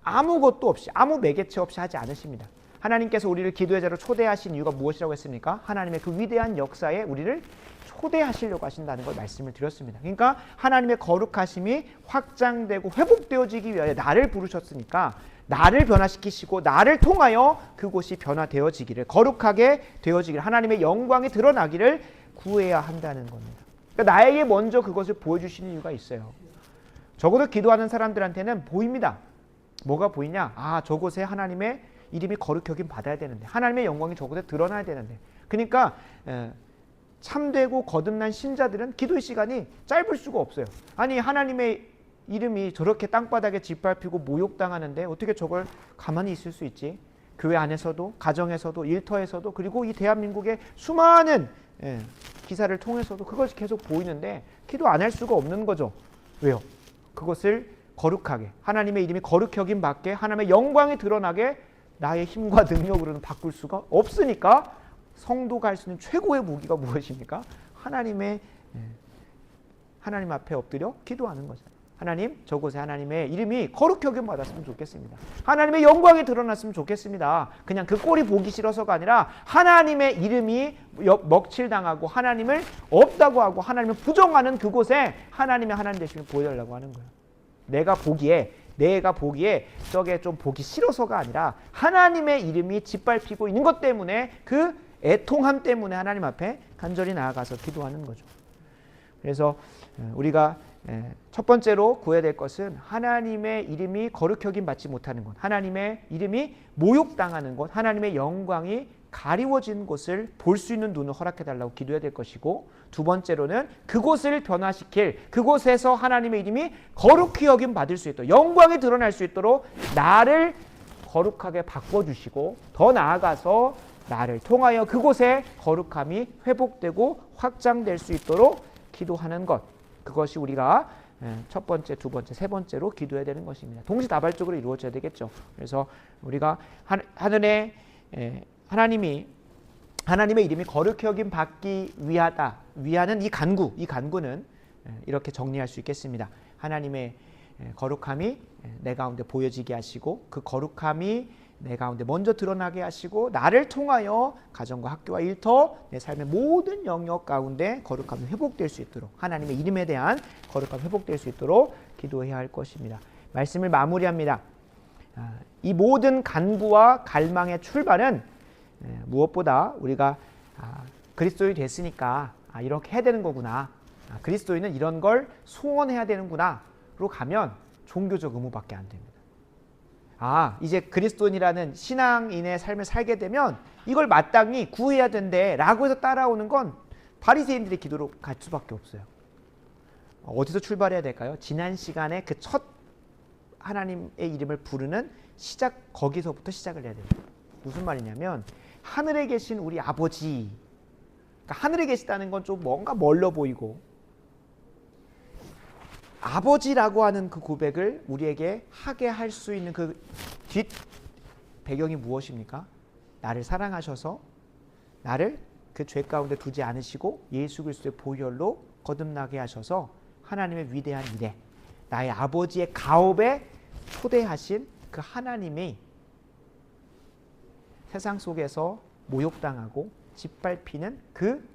아무것도 없이, 아무 매개체 없이 하지 않으십니다. 하나님께서 우리를 기도의 자로 초대하신 이유가 무엇이라고 했습니까? 하나님의 그 위대한 역사에 우리를 초대하시려고 하신다는 걸 말씀을 드렸습니다. 그러니까 하나님의 거룩하심이 확장되고 회복되어지기 위하여 나를 부르셨으니까 나를 변화시키시고 나를 통하여 그곳이 변화되어지기를, 거룩하게 되어지기를, 하나님의 영광이 드러나기를 구해야 한다는 겁니다. 그러니까 나에게 먼저 그것을 보여주시는 이유가 있어요. 적어도 기도하는 사람들한테는 보입니다. 뭐가 보이냐? 아, 저곳에 하나님의 이름이 거룩히 여김 받아야 되는데, 하나님의 영광이 저곳에 드러나야 되는데. 그러니까 참되고 거듭난 신자들은 기도의 시간이 짧을 수가 없어요. 아니, 하나님의 이름이 저렇게 땅바닥에 짓밟히고 모욕당하는데 어떻게 저걸 가만히 있을 수 있지? 교회 안에서도, 가정에서도, 일터에서도, 그리고 이 대한민국의 수많은 기사를 통해서도 그것이 계속 보이는데 기도 안 할 수가 없는 거죠. 왜요? 그것을 거룩하게, 하나님의 이름이 거룩히 여김 받게, 하나님의 영광이 드러나게 나의 힘과 능력으로는 바꿀 수가 없으니까 성도가 할 수 있는 최고의 무기가 무엇입니까? 하나님 앞에 엎드려 기도하는 거죠. 하나님, 저곳에 하나님의 이름이 거룩히 여김 받았으면 좋겠습니다. 하나님의 영광이 드러났으면 좋겠습니다. 그냥 그 꼴이 보기 싫어서가 아니라 하나님의 이름이 먹칠당하고 하나님을 없다고 하고 하나님을 부정하는 그곳에 하나님의 하나님 되심을 보여달라고 하는 거예요. 내가 보기에 저게 좀 보기 싫어서가 아니라 하나님의 이름이 짓밟히고 있는 것 때문에 그 애통함 때문에 하나님 앞에 간절히 나아가서 기도하는 거죠. 그래서 우리가 첫 번째로 구해야 될 것은 하나님의 이름이 거룩히 여김 받지 못하는 것, 하나님의 이름이 모욕당하는 것, 하나님의 영광이 가리워진 곳을 볼 수 있는 눈을 허락해달라고 기도해야 될 것이고, 두 번째로는 그곳을 변화시킬, 그곳에서 하나님의 이름이 거룩히 여김 받을 수 있도록, 영광이 드러날 수 있도록 나를 거룩하게 바꿔주시고, 더 나아가서 나를 통하여 그곳에 거룩함이 회복되고 확장될 수 있도록 기도하는 것, 그것이 우리가 첫 번째, 두 번째, 세 번째로 기도해야 되는 것입니다. 동시다발적으로 이루어져야 되겠죠. 그래서 우리가 하늘에 하나님의 이름이 거룩히 여김 받기 위하는 이 간구는 이렇게 정리할 수 있겠습니다. 하나님의 거룩함이 내 가운데 보여지게 하시고, 그 거룩함이 내 가운데 먼저 드러나게 하시고, 나를 통하여 가정과 학교와 일터, 내 삶의 모든 영역 가운데 거룩함이 회복될 수 있도록, 하나님의 이름에 대한 거룩함이 회복될 수 있도록 기도해야 할 것입니다. 말씀을 마무리합니다. 이 모든 간구와 갈망의 출발은 무엇보다 우리가 그리스도인이 됐으니까 이렇게 해야 되는 거구나, 그리스도인은 이런 걸 소원해야 되는구나로 가면 종교적 의무밖에 안 됩니다. 이제 그리스도인이라는 신앙인의 삶을 살게 되면 이걸 마땅히 구해야 된대 라고 해서 따라오는 건 바리새인들의 기도로 갈 수밖에 없어요. 어디서 출발해야 될까요? 지난 시간에 그 첫 하나님의 이름을 부르는 거기서부터 시작을 해야 됩니다. 무슨 말이냐면, 하늘에 계신 우리 아버지, 그러니까 하늘에 계시다는 건 좀 뭔가 멀러 보이고, 아버지라고 하는 그 고백을 우리에게 하게 할 수 있는 그 뒷 배경이 무엇입니까? 나를 사랑하셔서 나를 그 죄 가운데 두지 않으시고 예수 그리스도의 보혈로 거듭나게 하셔서 하나님의 위대한 일에, 나의 아버지의 가업에 초대하신 그 하나님이 세상 속에서 모욕당하고 짓밟히는 그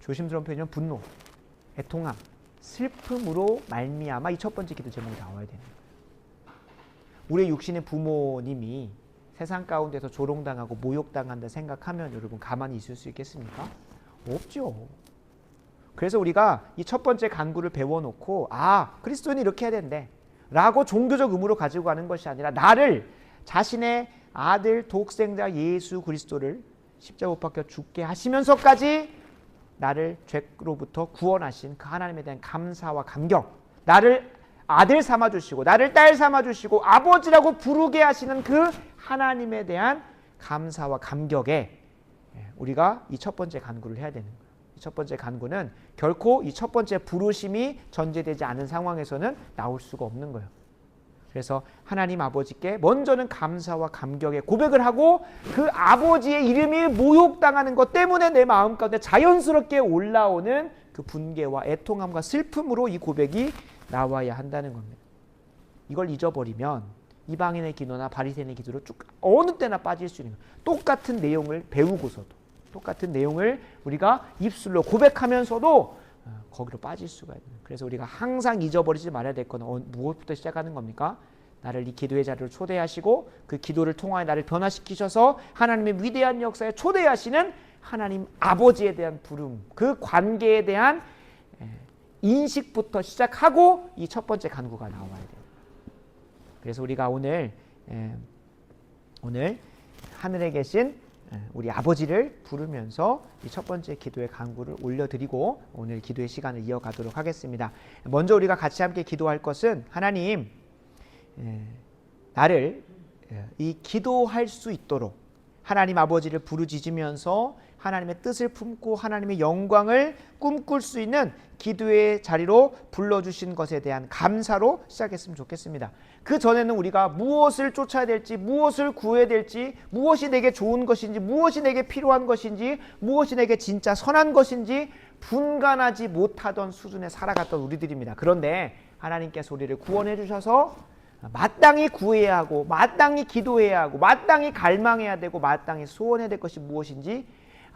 조심스러운 표현은 분노, 애통함, 슬픔으로 말미암아 이 첫 번째 기도 제목이 나와야 되는 거예요. 우리의 육신의 부모님이 세상 가운데서 조롱당하고 모욕당한다 생각하면 여러분 가만히 있을 수 있겠습니까? 없죠. 그래서 우리가 이 첫 번째 간구를 배워놓고 그리스도인이 이렇게 해야 된대 라고 종교적 의무로 가지고 가는 것이 아니라, 나를 자신의 아들 독생자 예수 그리스도를 십자가 못 박혀 죽게 하시면서까지 나를 죄로부터 구원하신 그 하나님에 대한 감사와 감격, 나를 아들 삼아주시고 나를 딸 삼아주시고 아버지라고 부르게 하시는 그 하나님에 대한 감사와 감격에 우리가 이 첫 번째 간구를 해야 되는 거예요. 이 첫 번째 간구는 결코 이 첫 번째 부르심이 전제되지 않은 상황에서는 나올 수가 없는 거예요. 그래서 하나님 아버지께 먼저는 감사와 감격의 고백을 하고, 그 아버지의 이름이 모욕당하는 것 때문에 내 마음 가운데 자연스럽게 올라오는 그 분개와 애통함과 슬픔으로 이 고백이 나와야 한다는 겁니다. 이걸 잊어버리면 이방인의 기도나 바리새인의 기도로 쭉 어느 때나 빠질 수 있는 거예요. 똑같은 내용을 배우고서도, 똑같은 내용을 우리가 입술로 고백하면서도 거기로 빠질 수가 있는. 그래서 우리가 항상 잊어버리지 말아야 될 건 무엇부터 시작하는 겁니까? 나를 이 기도의 자리로 초대하시고 그 기도를 통하여 나를 변화시키셔서 하나님의 위대한 역사에 초대하시는 하나님 아버지에 대한 부름, 그 관계에 대한 인식부터 시작하고 이 첫 번째 간구가 나와야 돼요. 그래서 우리가 오늘 하늘에 계신 우리 아버지를 부르면서 이 첫 번째 기도의 간구를 올려드리고 오늘 기도의 시간을 이어가도록 하겠습니다. 먼저 우리가 같이 함께 기도할 것은 하나님, 나를 이 기도할 수 있도록 하나님 아버지를 부르짖으면서 하나님의 뜻을 품고 하나님의 영광을 꿈꿀 수 있는 기도의 자리로 불러주신 것에 대한 감사로 시작했으면 좋겠습니다. 그 전에는 우리가 무엇을 쫓아야 될지, 무엇을 구해야 될지, 무엇이 내게 좋은 것인지, 무엇이 내게 필요한 것인지, 무엇이 내게 진짜 선한 것인지 분간하지 못하던 수준에 살아갔던 우리들입니다. 그런데 하나님께서 우리를 구원해 주셔서 마땅히 구해야 하고, 마땅히 기도해야 하고, 마땅히 갈망해야 되고, 마땅히 소원해야 될 것이 무엇인지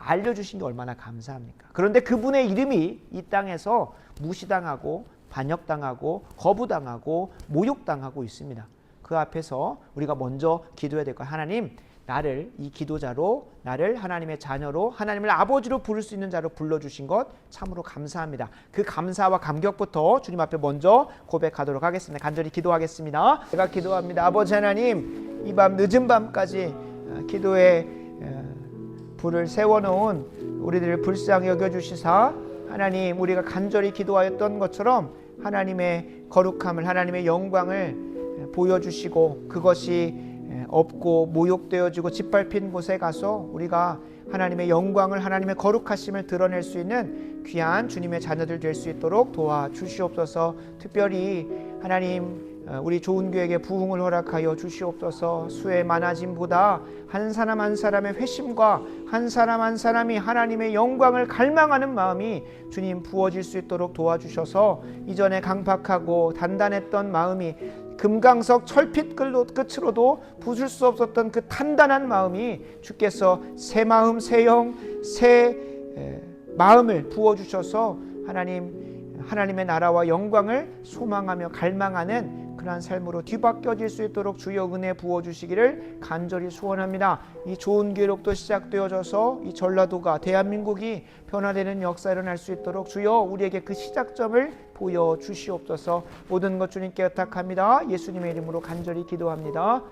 알려주신 게 얼마나 감사합니까? 그런데 그분의 이름이 이 땅에서 무시당하고 반역당하고 거부당하고 모욕당하고 있습니다. 그 앞에서 우리가 먼저 기도해야 될 것, 하나님, 나를 이 기도자로, 나를 하나님의 자녀로, 하나님을 아버지로 부를 수 있는 자로 불러주신 것 참으로 감사합니다. 그 감사와 감격부터 주님 앞에 먼저 고백하도록 하겠습니다. 간절히 기도하겠습니다. 제가 기도합니다. 아버지 하나님, 이 밤 늦은 밤까지 기도에 불을 세워놓은 우리들을 불쌍히 여겨주시사 하나님, 우리가 간절히 기도하였던 것처럼 하나님의 거룩함을, 하나님의 영광을 보여주시고 그것이 없고 모욕되어지고 짓밟힌 곳에 가서 우리가 하나님의 영광을, 하나님의 거룩하심을 드러낼 수 있는 귀한 주님의 자녀들 될 수 있도록 도와주시옵소서. 특별히 하나님, 우리 좋은 교회에게 부흥을 허락하여 주시옵소서. 수의 많아짐보다 한 사람 한 사람의 회심과 한 사람 한 사람이 하나님의 영광을 갈망하는 마음이 주님 부어질 수 있도록 도와주셔서 이전에 강팍하고 단단했던 마음이 금강석 철핏 끝으로도 부술 수 없었던 그 단단한 마음이 주께서 새 마음, 새 영, 새 마음을 부어주셔서 하나님의 나라와 영광을 소망하며 갈망하는 그러한 삶으로 뒤바뀌어질 수 있도록 주여 은혜 부어주시기를 간절히 소원합니다. 이 좋은 교회로부터 시작되어져서 이 전라도가, 대한민국이 변화되는 역사가 일어날 수 있도록 주여 우리에게 그 시작점을 보여주시옵소서. 모든 것 주님께 의탁합니다. 예수님의 이름으로 간절히 기도합니다.